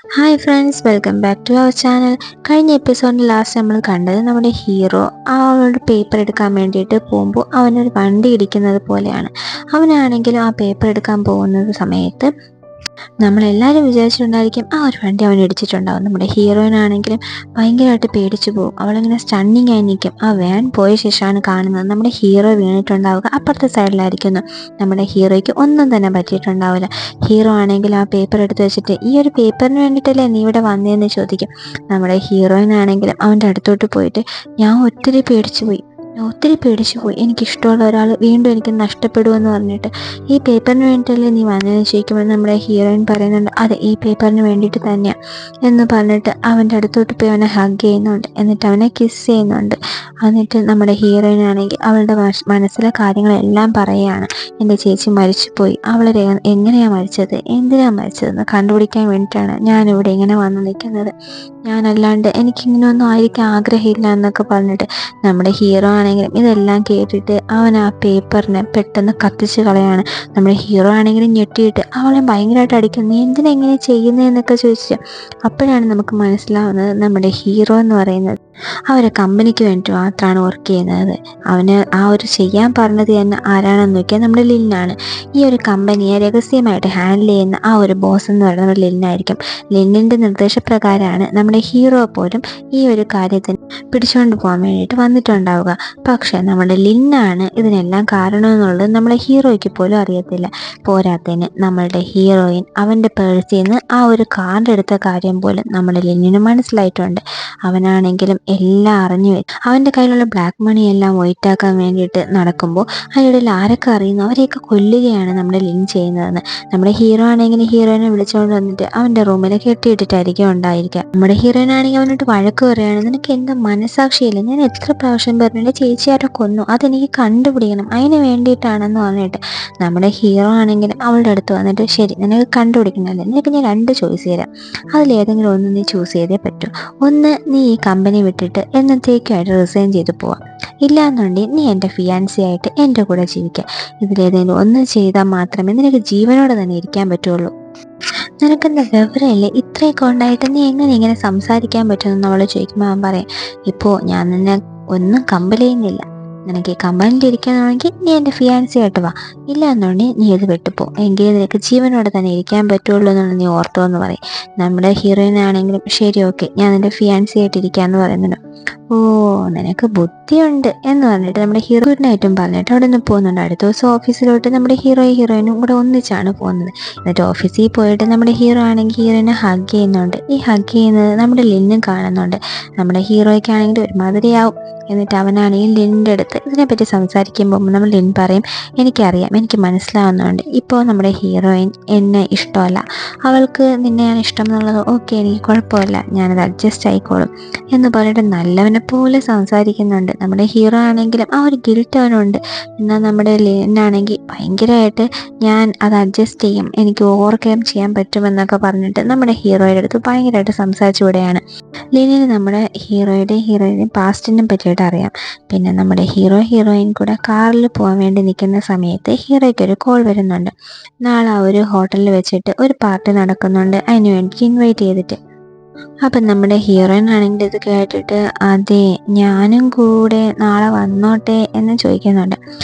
Hi friends, welcome back to our channel. കഴിഞ്ഞ എപ്പിസോഡിൽ last നമ്മൾ കണ്ടത് നമ്മുടെ ഹീറോ അവളുടെ പേപ്പർ എടുക്കാൻ വേണ്ടിയിട്ട് പോകുമ്പോൾ അവനൊരു വണ്ടി ഇടിക്കുന്നത് പോലെയാണ്. അവനാണെങ്കിലും ആ പേപ്പർ എടുക്കാൻ പോകുന്ന സമയത്ത് നമ്മളെല്ലാവരും വിചാരിച്ചിട്ടുണ്ടായിരിക്കും ആ ഒരു വണ്ടി അവൻ ഇടിച്ചിട്ടുണ്ടാവും. നമ്മുടെ ഹീറോയിനാണെങ്കിലും ഭയങ്കരമായിട്ട് പേടിച്ചു പോകും. അവളിങ്ങനെ സ്റ്റണ്ണിങ് ആയി നിൽക്കും. ആ വാൻ പോയ ശേഷമാണ് കാണുന്നത് നമ്മുടെ ഹീറോ വീണിട്ടുണ്ടാവുക അപ്പുറത്തെ സൈഡിലായിരിക്കുന്നു. നമ്മുടെ ഹീറോയ്ക്ക് ഒന്നും തന്നെ പറ്റിയിട്ടുണ്ടാവില്ല. ഹീറോ ആണെങ്കിൽ ആ പേപ്പർ എടുത്ത് വെച്ചിട്ട് ഈ ഒരു പേപ്പറിന് വേണ്ടിയിട്ടല്ലേ നീ ഇവിടെ വന്നതെന്ന് ചോദിക്കും. നമ്മുടെ ഹീറോയിനാണെങ്കിലും അവൻ്റെ അടുത്തോട്ട് പോയിട്ട് ഞാൻ ഒത്തിരി പേടിച്ചു പോയി, എനിക്കിഷ്ടമുള്ള ഒരാൾ വീണ്ടും എനിക്ക് നഷ്ടപ്പെടുമെന്ന് പറഞ്ഞിട്ട് ഈ പേപ്പറിന് വേണ്ടിയിട്ടല്ലേ നീ വന്നതെന്ന് ചോദിക്കുമ്പോൾ നമ്മുടെ ഹീറോയിൻ പറയുന്നുണ്ട് അതെ, ഈ പേപ്പറിന് വേണ്ടിയിട്ട് തന്നെയാണ് എന്ന് പറഞ്ഞിട്ട് അവൻ്റെ അടുത്തോട്ട് പോയി അവനെ ഹഗ് ചെയ്യുന്നുണ്ട്. എന്നിട്ട് അവനെ കിസ് ചെയ്യുന്നുണ്ട്. എന്നിട്ട് നമ്മുടെ ഹീറോയിനാണെങ്കിൽ അവളുടെ മനസ്സിലെ കാര്യങ്ങളെല്ലാം പറയുകയാണ്. എൻ്റെ ചേച്ചി മരിച്ചുപോയി, അവൾ എങ്ങനെയാണ് മരിച്ചത്, എന്തിനാണ് മരിച്ചതെന്ന് കണ്ടുപിടിക്കാൻ വേണ്ടിയിട്ടാണ് ഞാനിവിടെ ഇങ്ങനെ വന്ന് നിൽക്കുന്നത്. ഞാനല്ലാണ്ട് എനിക്കിങ്ങനെയൊന്നും ആയിരിക്കാൻ ആഗ്രഹമില്ല എന്നൊക്കെ പറഞ്ഞിട്ട് നമ്മുടെ ഹീറോ ആണെങ്കിലും ഇതെല്ലാം കേട്ടിട്ട് അവൻ ആ പേപ്പറിനെ പെട്ടെന്ന് കത്തിച്ച് കളയാണ്. നമ്മുടെ ഹീറോ ആണെങ്കിലും ഞെട്ടിയിട്ട് അവളെ ഭയങ്കരമായിട്ട് അടിക്കും. നീ എന്തിനാ ഇങ്ങനെ ചെയ്യുന്നതെന്നൊക്കെ ചോദിച്ചു. അപ്പോഴാണ് നമുക്ക് മനസ്സിലാവുന്നത് നമ്മുടെ ഹീറോ എന്ന് പറയുന്നത് അവരെ കമ്പനിക്ക് വേണ്ടി മാത്രമാണ് വർക്ക് ചെയ്യുന്നത്. അവന് ആ ഒരു ചെയ്യാൻ പറഞ്ഞത് തന്നെ ആരാണെന്ന് നോക്കിയാൽ നമ്മുടെ ലിന്നാണ്. ഈ ഒരു കമ്പനിയെ രഹസ്യമായിട്ട് ഹാൻഡിൽ ചെയ്യുന്ന ആ ഒരു ബോസ് എന്ന് പറയുന്നത് ലിന്നായിരിക്കും. ലിന്നിൻ്റെ നിർദ്ദേശപ്രകാരമാണ് നമ്മുടെ ഹീറോ പോലും ഈ ഒരു കാര്യത്തിന് പിടിച്ചുകൊണ്ട് പോകാൻ വേണ്ടിയിട്ട് വന്നിട്ടുണ്ടാവുക. പക്ഷെ നമ്മുടെ ലിന്നാണ് ഇതിനെല്ലാം കാരണമെന്നുള്ളത് നമ്മളെ ഹീറോയ്ക്ക് പോലും അറിയത്തില്ല. പോരാത്തതിന് നമ്മളുടെ ഹീറോയിൻ അവൻ്റെ പേഴ്സിൽ നിന്ന് ആ ഒരു കാർഡ് എടുത്ത കാര്യം പോലും നമ്മുടെ ലിന്നിന് മനസ്സിലായിട്ടുണ്ട്. അവനാണെങ്കിലും എല്ലാം അറിഞ്ഞു വെച്ചു. അവൻ്റെ കയ്യിലുള്ള ബ്ലാക്ക് മണി എല്ലാം വൈറ്റാക്കാൻ വേണ്ടിയിട്ട് നടക്കുമ്പോൾ അതിനിടയിൽ ആരൊക്കെ അറിയുന്നു അവരെയൊക്കെ കൊല്ലുകയാണ് നമ്മുടെ ലിൻ ചെയ്യുന്നതെന്ന്. നമ്മുടെ ഹീറോ ആണെങ്കിൽ ഹീറോയിനെ വിളിച്ചുകൊണ്ട് വന്നിട്ട് അവൻ്റെ റൂമിൽ കെട്ടിയിട്ടിട്ടായിരിക്കും ഉണ്ടായിരിക്കുക. നമ്മുടെ ഹീറോയിൻ ആണെങ്കിൽ അവനോട്ട് വഴക്ക് പറയുകയാണ്, നിനക്ക് എന്താ മനസാക്ഷിയില്ല, ഞാൻ എത്ര പ്രാവശ്യം പറഞ്ഞിട്ട് ചേച്ചിയാരെ കൊന്നു, അതെനിക്ക് കണ്ടുപിടിക്കണം, അതിന് വേണ്ടിയിട്ടാണെന്ന് പറഞ്ഞിട്ട് നമ്മുടെ ഹീറോ ആണെങ്കിലും അവളുടെ അടുത്ത് വന്നിട്ട് ശരി നിനക്ക് കണ്ടുപിടിക്കണമല്ലേ, നിനക്ക് ഞാൻ 2 ചോയ്സ് തരാം, അതിലേതെങ്കിലും ഒന്ന് നീ ചൂസ് ചെയ്തേ പറ്റൂ. ഒന്ന്, നീ ഈ കമ്പനി വിട്ടിട്ട് എന്നത്തേക്കുമായിട്ട് റിസൈൻ ചെയ്ത് പോവാം, ഇല്ലാന്നുണ്ടെങ്കിൽ നീ എൻ്റെ ഫിയാൻസി ആയിട്ട് എൻ്റെ കൂടെ ജീവിക്കാം. ഇതിലേതെങ്കിലും ഒന്ന് ചെയ്താൽ മാത്രമേ നിനക്ക് ജീവനോടെ തന്നെ ഇരിക്കാൻ പറ്റുള്ളൂ. നിനക്കെന്താ വിവരമില്ലേ, ഇത്രയൊക്കെ ഉണ്ടായിട്ട് നീ എങ്ങനെ ഇങ്ങനെ സംസാരിക്കാൻ പറ്റുമെന്ന് അവൾ ചോദിക്കുമ്പോൾ അവൻ പറയും, ഇപ്പോൾ ഞാൻ നിന്നെ ഒന്നും കമ്പൽ ചെയ്യുന്നില്ല, നിനക്ക് ഈ കമ്പനിയിൽ ഇരിക്കണമെങ്കിൽ നീ എൻ്റെ ഫിയാൻസി ആയിട്ട് വാ, ഇല്ല എന്നുണ്ടെങ്കിൽ നീ ഇത് വിട്ടുപോ, എങ്കിലും നിനക്ക് ജീവനോടെ തന്നെ ഇരിക്കാൻ പറ്റുള്ളൂ എന്നുള്ളത് നീ ഓർത്തോ എന്ന് പറയും. നമ്മുടെ ഹീറോയിനാണെങ്കിലും ശരി ഓക്കെ ഞാൻ നിൻ്റെ ഫിയാൻസി ആയിട്ട് ഇരിക്കാമെന്ന് പറയുന്നുണ്ട്. ഓ, നിനക്ക് ബുദ്ധിയുണ്ട് എന്ന് പറഞ്ഞിട്ട് നമ്മുടെ ഹീറോയിനായിട്ടും പറഞ്ഞിട്ട് അവിടെ നിന്ന് പോകുന്നുണ്ട്. അടുത്ത ദിവസം ഓഫീസിലോട്ട് നമ്മുടെ ഹീറോയിനും കൂടെ ഒന്നിച്ചാണ് പോകുന്നത്. എന്നിട്ട് ഓഫീസിൽ പോയിട്ട് നമ്മുടെ ഹീറോ ആണെങ്കിൽ ഹീറോയിനെ ഹഗ് ചെയ്യുന്നുണ്ട്. ഈ ഹഗ് ചെയ്യുന്നത് നമ്മുടെ ലിന്നും കാണുന്നുണ്ട്. നമ്മുടെ ഹീറോയ്ക്കാണെങ്കിൽ ഒരുമാതിരിയാവും. എന്നിട്ട് അവനാണെങ്കിൽ ലിൻ്റെ അടുത്ത് ഇതിനെപ്പറ്റി സംസാരിക്കുമ്പോൾ നമ്മൾ ലിൻ പറയും, എനിക്കറിയാം, എനിക്ക് മനസ്സിലാവുന്നുണ്ട്, ഇപ്പോൾ നമ്മുടെ ഹീറോയിൻ എന്നെ ഇഷ്ടമല്ല, അവൾക്ക് നിന്നെയാണ് ഇഷ്ടം എന്നുള്ളത് ഓക്കെ, എനിക്ക് കുഴപ്പമില്ല, ഞാനത് അഡ്ജസ്റ്റ് ആയിക്കോളും എന്ന് പറഞ്ഞിട്ട് നല്ലവനെ പോലെ സംസാരിക്കുന്നുണ്ട്. നമ്മുടെ ഹീറോ ആണെങ്കിലും ആ ഒരു ഗിൽറ്റ് അവനുണ്ട്. എന്നാൽ നമ്മുടെ ലിനാണെങ്കിൽ ഭയങ്കരമായിട്ട് ഞാൻ അത് അഡ്ജസ്റ്റ് ചെയ്യും, എനിക്ക് ഓവർകം ചെയ്യാൻ പറ്റുമെന്നൊക്കെ പറഞ്ഞിട്ട് നമ്മുടെ ഹീറോയുടെ അടുത്ത് ഭയങ്കരമായിട്ട് സംസാരിച്ചു വിടുകയാണ്. ലിനിന് നമ്മുടെ ഹീറോയുടെയും പാസ്റ്റിനെ പറ്റിയിട്ട് അറിയാം. പിന്നെ നമ്മുടെ ഹീറോയിൻ കൂടെ കാറിൽ പോകാൻ വേണ്ടി നിൽക്കുന്ന സമയത്ത് ഹീറോയ്ക്ക് ഒരു കോൾ വരുന്നുണ്ട്. നാളെ ആ ഒരു ഹോട്ടലിൽ വെച്ചിട്ട് ഒരു പാർട്ടി നടക്കുന്നുണ്ട്, അതിന് വേണ്ടി ഇൻവൈറ്റ് ചെയ്തിട്ട്. അപ്പം നമ്മുടെ ഹീറോയിൻ ആണെങ്കിൽ ഇത് കേട്ടിട്ട് അതെ ഞാനും കൂടെ നാളെ വന്നോട്ടെ എന്ന് ചോദിക്കുന്നുണ്ട്.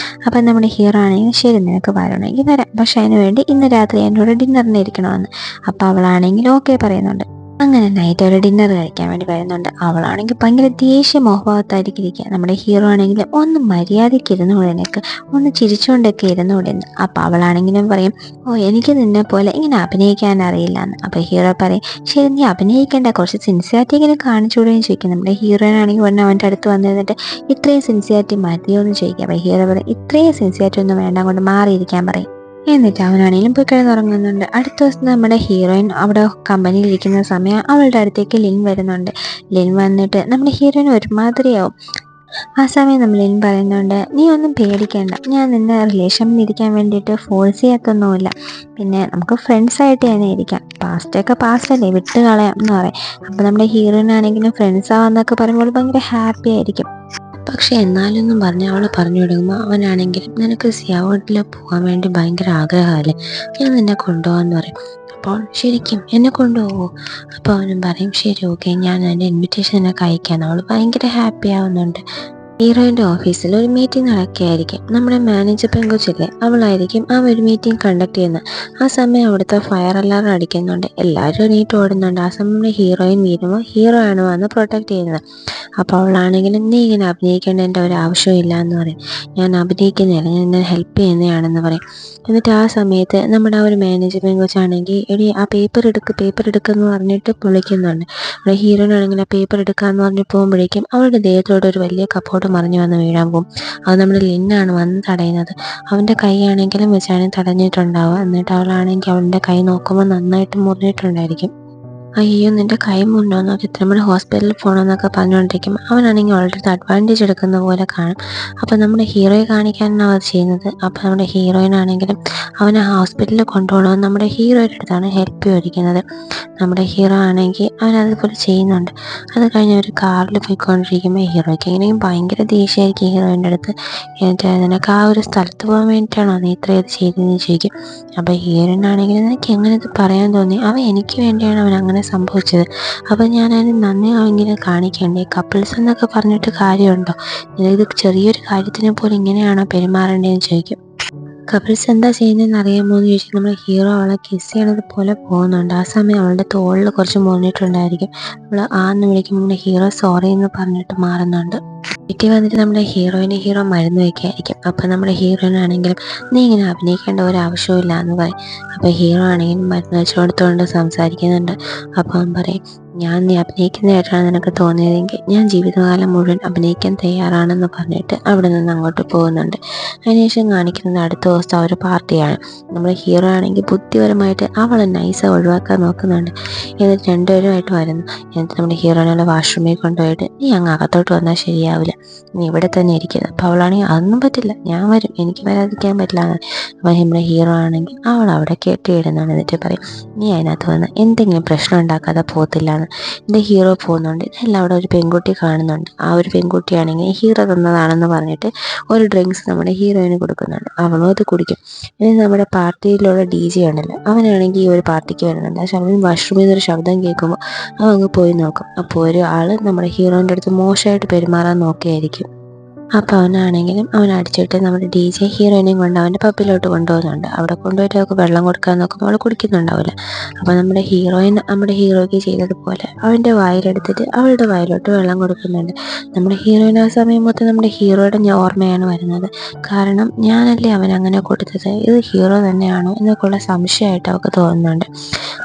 അപ്പം നമ്മുടെ ഹീറോ ആണെങ്കിൽ ശരി നിനക്ക് വരണമെങ്കിൽ വരാം, പക്ഷെ അതിന് വേണ്ടി ഇന്ന് രാത്രി എൻ്റെ കൂടെ ഡിന്നറിന് ഇരിക്കണമെന്ന്. അപ്പം അവളാണെങ്കിൽ ഓക്കെ പറയുന്നുണ്ട്. അങ്ങനെ നൈറ്റ് ഒരു ഡിന്നർ കഴിക്കാൻ വേണ്ടി വരുന്നുണ്ട്. അവളാണെങ്കിൽ ഭയങ്കര ദേഷ്യ മോഹഭാവത്തായിരിക്കും ഇരിക്കുക. നമ്മുടെ ഹീറോ ആണെങ്കിൽ ഒന്ന് മര്യാദയ്ക്ക് ഇരുന്നൂടെ, നിനക്ക് ഒന്ന് ചിരിച്ചുകൊണ്ടൊക്കെ ഇരുന്നൂടെ എന്ന്. അപ്പോൾ അവളാണെങ്കിലും പറയും, ഓ എനിക്ക് നിന്നെ പോലെ ഇങ്ങനെ അഭിനയിക്കാൻ അറിയില്ല എന്ന്. അപ്പോൾ ഹീറോ പറയും, ശരി നീ അഭിനയിക്കേണ്ട, കുറച്ച് സിൻസിയാരിറ്റി ഇങ്ങനെ കാണിച്ചുകൂടെയും ചോദിക്കും. നമ്മുടെ ഹീറോയിനാണെങ്കിൽ ഉടനെ അവൻ്റെ അടുത്ത് വന്നിരുന്നിട്ട് ഇത്രയും സിൻസിയാരിറ്റി മതിയോ എന്ന് ചോദിക്കുക. അപ്പോൾ ഹീറോ പറയും, ഇത്രയും സിൻസിയാരിറ്റി ഒന്നും വേണ്ട, കൊണ്ട് മാറിയിരിക്കാൻ പറയും. എന്നിട്ട് അവനാണെങ്കിലും പോയി കിടന്നുറങ്ങുന്നുണ്ട്. അടുത്ത ദിവസം നമ്മുടെ ഹീറോയിൻ അവിടെ കമ്പനിയിൽ ഇരിക്കുന്ന സമയം അവളുടെ അടുത്തേക്ക് ലിൻ വരുന്നുണ്ട്. ലിൻ വന്നിട്ട് നമ്മുടെ ഹീറോയിൻ ഒരുമാതിരിയാവും. ആ സമയം നമ്മൾ ലിൻ പറയുന്നുണ്ട്, നീ ഒന്നും പേടിക്കേണ്ട, ഞാൻ നിന്നെ റിലേഷനിൽ ഇരിക്കാൻ വേണ്ടിയിട്ട് ഫോഴ്സ് ചെയ്യാത്തൊന്നുമില്ല, പിന്നെ നമുക്ക് ഫ്രണ്ട്സായിട്ട് തന്നെ ഇരിക്കാം, പാസ്റ്റൊക്കെ പാസ്റ്റല്ലേ വിട്ട് കളയാം എന്ന് പറയും. അപ്പോൾ നമ്മുടെ ഹീറോയിനാണെങ്കിലും ഫ്രണ്ട്സ് ആവാന്നൊക്കെ പറയുമ്പോൾ ഭയങ്കര ഹാപ്പി ആയിരിക്കും. പക്ഷെ എന്നാലൊന്നും പറഞ്ഞ് അവൾ പറഞ്ഞു തുടങ്ങുമ്പോൾ അവനാണെങ്കിലും നിനക്ക് സിയാവോട്ടിൽ പോകാൻ വേണ്ടി ഭയങ്കര ആഗ്രഹമല്ലേ, ഞാൻ നിന്നെ കൊണ്ടുപോകാമെന്ന് പറയും. അപ്പോൾ ശരിക്കും എന്നെ കൊണ്ടുപോകുമോ? അപ്പോൾ അവനും പറയും ശരി ഓക്കെ, ഞാൻ എൻ്റെ ഇൻവിറ്റേഷൻ നിനക്ക് അയക്കാം. അവൾ ഭയങ്കര ഹാപ്പി ആവുന്നുണ്ട്. ഹീറോയിൻ്റെ ഓഫീസിൽ ഒരു മീറ്റിംഗ് നടക്കുകയായിരിക്കും. നമ്മുടെ മാനേജർ പെങ്കൊച്ചില്ലേ, അവളായിരിക്കും ആ ഒരു മീറ്റിംഗ് കണ്ടക്ട് ചെയ്യുന്നത്. ആ സമയം അവിടുത്തെ ഫയർ അലാറം അടിക്കുന്നുണ്ട്. എല്ലാവരും എണീറ്റ് ഓടുന്നുണ്ട്. ആ സമയം നമ്മുടെ ഹീറോയിൻ വീഴുമ്പോൾ ഹീറോ ആണ് വന്ന് പ്രൊട്ടക്ട് ചെയ്യുന്നത്. അപ്പോൾ അവളാണെങ്കിലും നീ ഇങ്ങനെ അഭിനയിക്കേണ്ടതിൻ്റെ ഒരു ആവശ്യമില്ല എന്ന് പറയും. ഞാൻ അഭിനയിക്കുന്നില്ല, ഞാൻ എന്നെ ഹെൽപ്പ് ചെയ്യുന്നതാണെന്ന് പറയും. എന്നിട്ട് ആ സമയത്ത് നമ്മുടെ ആ ഒരു മാനേജർ പെങ്കൊച്ചാണെങ്കിൽ എടി ആ പേപ്പർ എടുക്കുമെന്ന് പറഞ്ഞിട്ട് വിളിക്കുന്നുണ്ട്. നമ്മുടെ ഹീറോയിനാണെങ്കിൽ ആ പേപ്പർ എടുക്കാമെന്ന് പറഞ്ഞ് പോകുമ്പോഴേക്കും അവളുടെ ദേഹത്തോടെ ഒരു വലിയ കപ്പോട്ട് മറിഞ്ഞു വന്ന് വീഴാൻ പോകും. അത് നമ്മുടെ ലിന്നാണ് വന്ന് തടയുന്നത്. അവൻ്റെ കൈയാണെങ്കിലും വെച്ചാണ് തടഞ്ഞിട്ടുണ്ടാവുക. എന്നിട്ട് അവളാണെങ്കിൽ അവളുടെ കൈ നോക്കുമ്പോൾ നന്നായിട്ട് മുറിഞ്ഞിട്ടുണ്ടായിരിക്കും. അയ്യോ നിന്റെ കൈ മുന്നോന്നോ, ഇത്ര നമ്മൾ ഹോസ്പിറ്റലിൽ പോകണമെന്നൊക്കെ പറഞ്ഞുകൊണ്ടിരിക്കും. അവനാണെങ്കിൽ അവളുടെ അടുത്ത് അഡ്വാൻറ്റേജ് എടുക്കുന്ന പോലെ കാണും. അപ്പോൾ നമ്മുടെ ഹീറോയെ കാണിക്കാനാണ് അത് ചെയ്യുന്നത്. അപ്പോൾ നമ്മുടെ ഹീറോയിനാണെങ്കിലും അവനെ ഹോസ്പിറ്റലിൽ കൊണ്ടുപോകണമെന്ന് നമ്മുടെ ഹീറോയുടെ അടുത്താണ് ഹെൽപ്പ് ചോദിക്കുന്നത്. നമ്മുടെ ഹീറോ ആണെങ്കിൽ അവനതുപോലെ ചെയ്യുന്നുണ്ട്. അത് കഴിഞ്ഞ് ഒരു കാറിൽ പോയിക്കൊണ്ടിരിക്കുമ്പോൾ ഹീറോയ്ക്ക് എങ്ങനെയും ഭയങ്കര ദേഷ്യമായിരിക്കും ഹീറോയിൻ്റെ അടുത്ത്. എന്നിട്ട് നിനക്ക് ആ ഒരു സ്ഥലത്ത് പോകാൻ വേണ്ടിയിട്ടാണോ നീ ഇത്രയും ചെയ്തതെന്ന് ചോദിക്കും. അപ്പോൾ ഹീറോയിനാണെങ്കിൽ നിനക്ക് എങ്ങനെ ഇത് പറയാൻ തോന്നി, അവൻ എനിക്ക് വേണ്ടിയാണ് അവൻ അങ്ങനെ സംഭവിച്ചത്. അപ്പം ഞാനതിന് നന്ദി ഇങ്ങനെ കാണിക്കണ്ടേ, കപ്പിൾസ് എന്നൊക്കെ പറഞ്ഞിട്ട് കാര്യമുണ്ടോ, ഇത് ചെറിയൊരു കാര്യത്തിനെ പോലും ഇങ്ങനെയാണോ പെരുമാറേണ്ടതെന്ന് ചോദിക്കും. കപ്പിൾസ് എന്താ ചെയ്യുന്നതെന്ന് അറിയാമോ എന്ന് ചോദിച്ചാൽ നമ്മൾ ഹീറോ അവളെ കിസ് ചെയ്യണത് പോലെ പോകുന്നുണ്ട്. ആ സമയം അവളുടെ തോളിൽ കുറച്ച് മുറിഞ്ഞിട്ടുണ്ടായിരിക്കും. അവൾ ആന്ന് വിളിക്കുമ്പോൾ നമ്മുടെ ഹീറോ സോറി എന്ന് പറഞ്ഞിട്ട് മാറുന്നുണ്ട്. വീട്ടിൽ വന്നിട്ട് നമ്മുടെ ഹീറോ മരുന്ന് വയ്ക്കായിരിക്കും. അപ്പം നമ്മുടെ ഹീറോയിനാണെങ്കിലും നീ ഇങ്ങനെ അഭിനയിക്കേണ്ട ഒരു ആവശ്യമില്ല എന്ന് പറയും. അപ്പോൾ ഹീറോ ആണെങ്കിലും മരുന്ന് വെച്ച് കൊടുത്തുകൊണ്ട് സംസാരിക്കുന്നുണ്ട്. അപ്പോൾ അവൻ പറയും നീ അഭിനയിക്കുന്നതായിട്ടാണ് നിനക്ക് തോന്നിയതെങ്കിൽ ഞാൻ ജീവിതകാലം മുഴുവൻ അഭിനയിക്കാൻ തയ്യാറാണെന്ന് പറഞ്ഞിട്ട് അവിടെ നിന്ന് അങ്ങോട്ട് പോകുന്നുണ്ട്. അതിനുശേഷം കാണിക്കുന്നത് അടുത്ത ദിവസം ഒരു പാർട്ടിയാണ്. നമ്മുടെ ഹീറോ ആണെങ്കിൽ ബുദ്ധിപരമായിട്ട് അവളെ നൈസ് ഒഴിവാക്കാൻ നോക്കുന്നുണ്ട്. എന്നിട്ട് രണ്ടുപേരുമായിട്ട് വരുന്നു. എന്നിട്ട് നമ്മുടെ ഹീറോയിനെ വാഷ്റൂമിൽ കൊണ്ടുപോയിട്ട് നീ അങ്ങ് അകത്തോട്ട് വന്നാൽ ശരിയാവില്ല, നീ ഇവിടെ തന്നെ ഇരിക്കുന്നത്. അപ്പോൾ അവളാണെങ്കിൽ അതൊന്നും പറ്റില്ല, ഞാൻ വരും, എനിക്ക് വരാതിരിക്കാൻ പറ്റില്ല എന്ന്. അപ്പോൾ നമ്മുടെ ഹീറോ ആണെങ്കിൽ അവൾ അവിടെ കെട്ടിയിടുന്നതാണ്. എന്നിട്ട് പറയും നീ അതിനകത്ത് വന്ന് എന്തെങ്കിലും പ്രശ്നം ഉണ്ടാക്കാതെ പോകത്തില്ല എന്ന്. എൻ്റെ ഹീറോ പോകുന്നുണ്ട്. ഇതെല്ലാം അവിടെ ഒരു പെൺകുട്ടി കാണുന്നുണ്ട്. ആ ഒരു പെൺകുട്ടിയാണെങ്കിൽ ഹീറോ തന്നതാണെന്ന് പറഞ്ഞിട്ട് ഒരു ഡ്രിങ്ക്സ് നമ്മുടെ ഹീറോയിന് കൊടുക്കുന്നുണ്ട്. അവളും അത് കുടിക്കും. ഇനി നമ്മുടെ പാർട്ടിയിലുള്ള DJ ഉണ്ടല്ലോ, അവനാണെങ്കിൽ ഈ ഒരു പാർട്ടിക്ക് വരുന്നുണ്ട്. ആ ശബ്ദം വാഷ്റൂമിൽ നിന്നൊരു ശബ്ദം കേൾക്കുമ്പോൾ അവൻ അങ്ങ് പോയി നോക്കും. അപ്പോൾ ഒരു ആൾ നമ്മുടെ ഹീറോയിൻ്റെ അടുത്ത് മോശമായിട്ട് പെരുമാറാൻ നോക്കിയായിരിക്കും. അപ്പോൾ അവനാണെങ്കിലും അവൻ അടിച്ചിട്ട് നമ്മുടെ DJ ഹീറോയിനെയും കൊണ്ട് അവൻ്റെ പബ്ബിലോട്ട് കൊണ്ടുപോകുന്നുണ്ട്. അവിടെ കൊണ്ടുപോയിട്ട് അവൾക്ക് വെള്ളം കൊടുക്കാൻ നോക്കുമ്പോൾ അവൾ കുടിക്കുന്നുണ്ടാവില്ല. അപ്പോൾ നമ്മുടെ ഹീറോയ്ക്ക് ചെയ്തതുപോലെ അവൻ്റെ വായിലെടുത്തിട്ട് അവളുടെ വായിലോട്ട് വെള്ളം കൊടുക്കുന്നുണ്ട്. നമ്മുടെ ഹീറോയിൻ ആ സമയം മൊത്തം നമ്മുടെ ഹീറോയുടെ ഓർമ്മയാണ് വരുന്നത്. കാരണം ഞാനല്ലേ അവൻ അങ്ങനെ കൊടുത്തത്, ഇത് ഹീറോ തന്നെയാണോ എന്നൊക്കെയുള്ള സംശയമായിട്ട് അവൾക്ക് തോന്നുന്നുണ്ട്.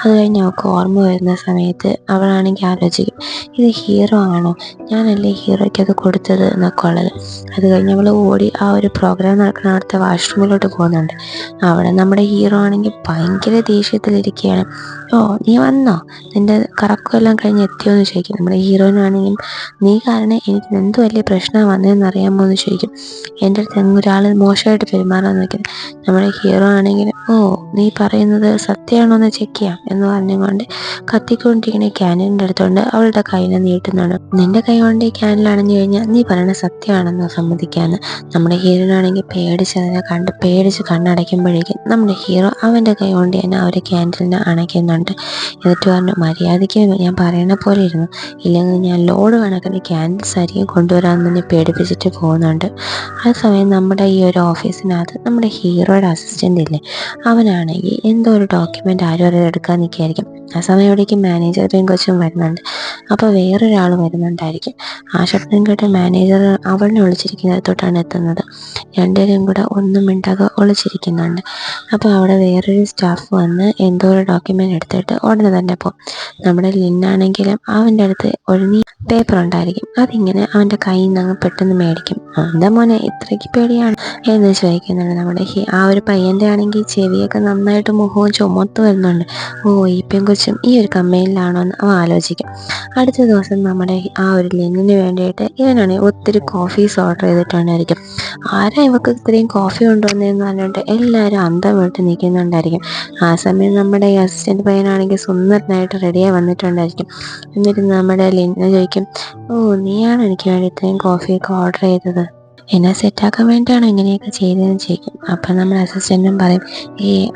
അത് കഴിഞ്ഞ് അവൾക്ക് ഓർമ്മ വരുന്ന സമയത്ത് അവളാണെങ്കിൽ ആലോചിക്കും ഇത് ഹീറോ ആണോ, ഞാനല്ലേ ഹീറോയ്ക്ക് അത് കൊടുത്തത് എന്നൊക്കെ ഉള്ളത്. അത് കഴിഞ്ഞ് അവൾ ഓടി ആ ഒരു പ്രോഗ്രാം നടക്കുന്ന അവിടുത്തെ വാഷ്റൂമിലോട്ട് പോകുന്നുണ്ട്. അവിടെ നമ്മുടെ ഹീറോ ആണെങ്കിൽ ഭയങ്കര ദേഷ്യത്തിലിരിക്കുകയാണ്. ഓ നീ വന്നോ, നിൻ്റെ കറക്കമെല്ലാം കഴിഞ്ഞ് എത്തിയോ എന്ന് ചോദിക്കും. നമ്മുടെ ഹീറോയിനാണെങ്കിലും നീ കാരണം എനിക്ക് എന്ത് വലിയ പ്രശ്നമാണ് വന്നതെന്ന് അറിയാമോ എന്ന് ചോദിക്കും. എൻ്റെ അടുത്ത് ഒരാൾ മോശമായിട്ട് പെരുമാറാൻ നോക്കുന്നത്. നമ്മുടെ ഹീറോ ആണെങ്കിലും ഓ നീ പറയുന്നത് സത്യമാണോ എന്ന് ചെക്ക് ചെയ്യാം എന്ന് പറഞ്ഞുകൊണ്ട് കത്തിക്കൊണ്ടിരിക്കുന്ന ക്യാനിൻ്റെ അടുത്തുകൊണ്ട് അവളുടെ കയ്യിൽ നീട്ടുന്നുണ്ട്. നിന്റെ കൈ കൊണ്ട് ഈ ക്യാനിൽ അണഞ്ഞു കഴിഞ്ഞാൽ നീ പറയുന്നത് സത്യമാണെന്ന് സമ്മതിക്കാന്ന്. നമ്മുടെ ഹീറോയിനാണെങ്കിൽ പേടിച്ച് കണ്ണടയ്ക്കുമ്പോഴേക്കും നമ്മുടെ ഹീറോ അവൻ്റെ കൈ കൊണ്ട് തന്നെ ആ ഒരു ക്യാൻഡിലിനെ അണയ്ക്കുന്നുണ്ട്. എന്നിട്ട് പറഞ്ഞു മര്യാദയ്ക്ക് ഞാൻ പറയണ പോലെ ഇരുന്നു, ഇല്ലെങ്കിൽ ഞാൻ ലോഡ് കണക്കിന് ക്യാൻഡിൽസ് ആയിരിക്കും കൊണ്ടുവരാമെന്ന് തന്നെ പേടിപ്പിച്ചിട്ട് പോകുന്നുണ്ട്. ആ സമയം നമ്മുടെ ഈ ഒരു ഓഫീസിനകത്ത് നമ്മുടെ ഹീറോയുടെ അസിസ്റ്റൻ്റ് ഇല്ലേ, അവനാണെങ്കിൽ എന്തോ ഒരു ഡോക്യുമെൻ്റ് ആരും അറിയാതെ എടുക്കാൻ നിൽക്കുകയായിരിക്കും. ആ സമയം ഇവിടേക്ക് മാനേജർ പെങ്കൊച്ചും വരുന്നുണ്ട്. അപ്പോൾ വേറൊരാൾ വരുന്നുണ്ടായിരിക്കും. ആ ശബ്ദം കേട്ട് മാനേജർ അവളിനെ ഒളിച്ചിരിക്കുന്നിടത്തോട്ടാണ് എത്തുന്നത്. രണ്ടുപേരും കൂടെ ഒന്നും മിണ്ടാതെ ഒളിച്ചിരിക്കുന്നുണ്ട്. അപ്പോൾ അവിടെ വേറൊരു സ്റ്റാഫ് വന്ന് എന്തോ ഒരു ഡോക്യുമെൻ്റ് എടുത്തിട്ട് ഉടനെ തന്നെ പോകും. നമ്മുടെ ലിന്നാണെങ്കിലും അവൻ്റെ അടുത്ത് ഒരു പേപ്പർ ഉണ്ടായിരിക്കും. അതിങ്ങനെ അവൻ്റെ കയ്യിൽ നിന്ന് അങ്ങ് പെട്ടെന്ന് മേടിക്കും. എന്താ മോനെ ഇത്രയ്ക്ക് പേടിയാണ് എന്ന് ചോദിക്കുന്നുണ്ട്. നമ്മുടെ ആ ഒരു പയ്യൻ്റെ ആണെങ്കിൽ ചെവിയൊക്കെ നന്നായിട്ട് മുഖവും ചുമത്ത് വരുന്നുണ്ട്. ഓ ഈ പെങ്കൊച്ചും ഈ ഒരു കമ്പനിയിലാണോ എന്ന് അവൻ ആലോചിക്കും. അടുത്ത ദിവസം നമ്മുടെ ആ ഒരു ലിന്നിന് വേണ്ടിയിട്ട് ഇവനാണെങ്കിൽ ഒത്തിരി കോഫീസ് ഓർഡർ ചെയ്തിട്ടുണ്ടായിരിക്കും. ആരാ ഇവർക്ക് ഇത്രയും കോഫി കൊണ്ടുവന്നതെന്ന് പറഞ്ഞിട്ട് എല്ലാവരും അന്തം വിട്ട് നിൽക്കുന്നുണ്ടായിരിക്കും. ആ സമയം നമ്മുടെ ഈ അസിസ്റ്റൻറ്റ് പയ്യനാണെങ്കിൽ സുന്ദരനായിട്ട് റെഡിയായി വന്നിട്ടുണ്ടായിരിക്കും. എന്നിട്ട് നമ്മുടെ ലിന്ന ചോദിക്കും, ഓ നീയാണ് എനിക്ക് വേണ്ടി ഇത്രയും കോഫിയൊക്കെ ഓർഡർ ചെയ്തത്, എന്നെ സെറ്റാക്കാൻ വേണ്ടിയാണോ ഇങ്ങനെയൊക്കെ ചെയ്തതെന്ന് ചോദിക്കും. അപ്പം നമ്മുടെ അസിസ്റ്റൻറ്റും പറയും,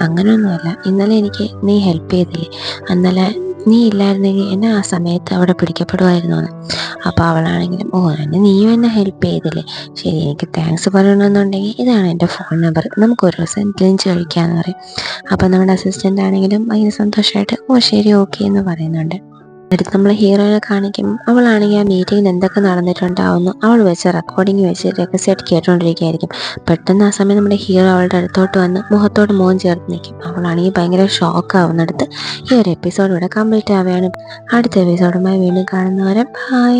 അങ്ങനെയൊന്നുമല്ല, ഇന്നലെ എനിക്ക് നീ ഹെൽപ്പ് ചെയ്തില്ലേ, ഇന്നലെ നീ ഇല്ലായിരുന്നെങ്കിൽ എന്നെ ആ സമയത്ത് അവിടെ പിടിക്കപ്പെടുമായിരുന്നു എന്ന്. അപ്പോൾ അവളാണെങ്കിലും, എന്നെ നീയും എന്നെ ഹെൽപ്പ് ചെയ്തില്ലേ, ശരി എനിക്ക് താങ്ക്സ് പറയണമെന്നുണ്ടെങ്കിൽ ഇതാണ് എൻ്റെ ഫോൺ നമ്പർ, നമുക്ക് ഒരു ദിവസം ലഞ്ച് കഴിക്കാമെന്ന് പറയും. അപ്പോൾ നമ്മുടെ അസിസ്റ്റൻ്റ് ആണെങ്കിലും ഭയങ്കര സന്തോഷമായിട്ട് ശരി ഓക്കെ എന്ന് പറയുന്നുണ്ട്. അടുത്ത് നമ്മൾ ഹീറോയിനെ കാണിക്കും. അവളാണെങ്കിൽ ആ മീറ്റിങ്ങിൽ എന്തൊക്കെ നടന്നിട്ടുണ്ടാവുന്നു അവൾ വെച്ച് റെക്കോർഡിങ് വെച്ച് രഹസ്യമായിട്ട് കേട്ടുകൊണ്ടിരിക്കുകയായിരിക്കും. പെട്ടെന്ന് ആ സമയം നമ്മുടെ ഹീറോ അവളുടെ അടുത്തോട്ട് വന്ന് മുഖത്തോട് മുഖം ചേർത്ത് നിൽക്കും. അവളാണെങ്കിൽ ഭയങ്കര ഷോക്ക് ആവുന്നിടത്ത് ഈ ഒരു എപ്പിസോഡ് ഇവിടെ കംപ്ലീറ്റ് ആവുകയാണ്. അടുത്ത എപ്പിസോഡുമായി വീണ്ടും കാണുന്നവരെ ബൈ.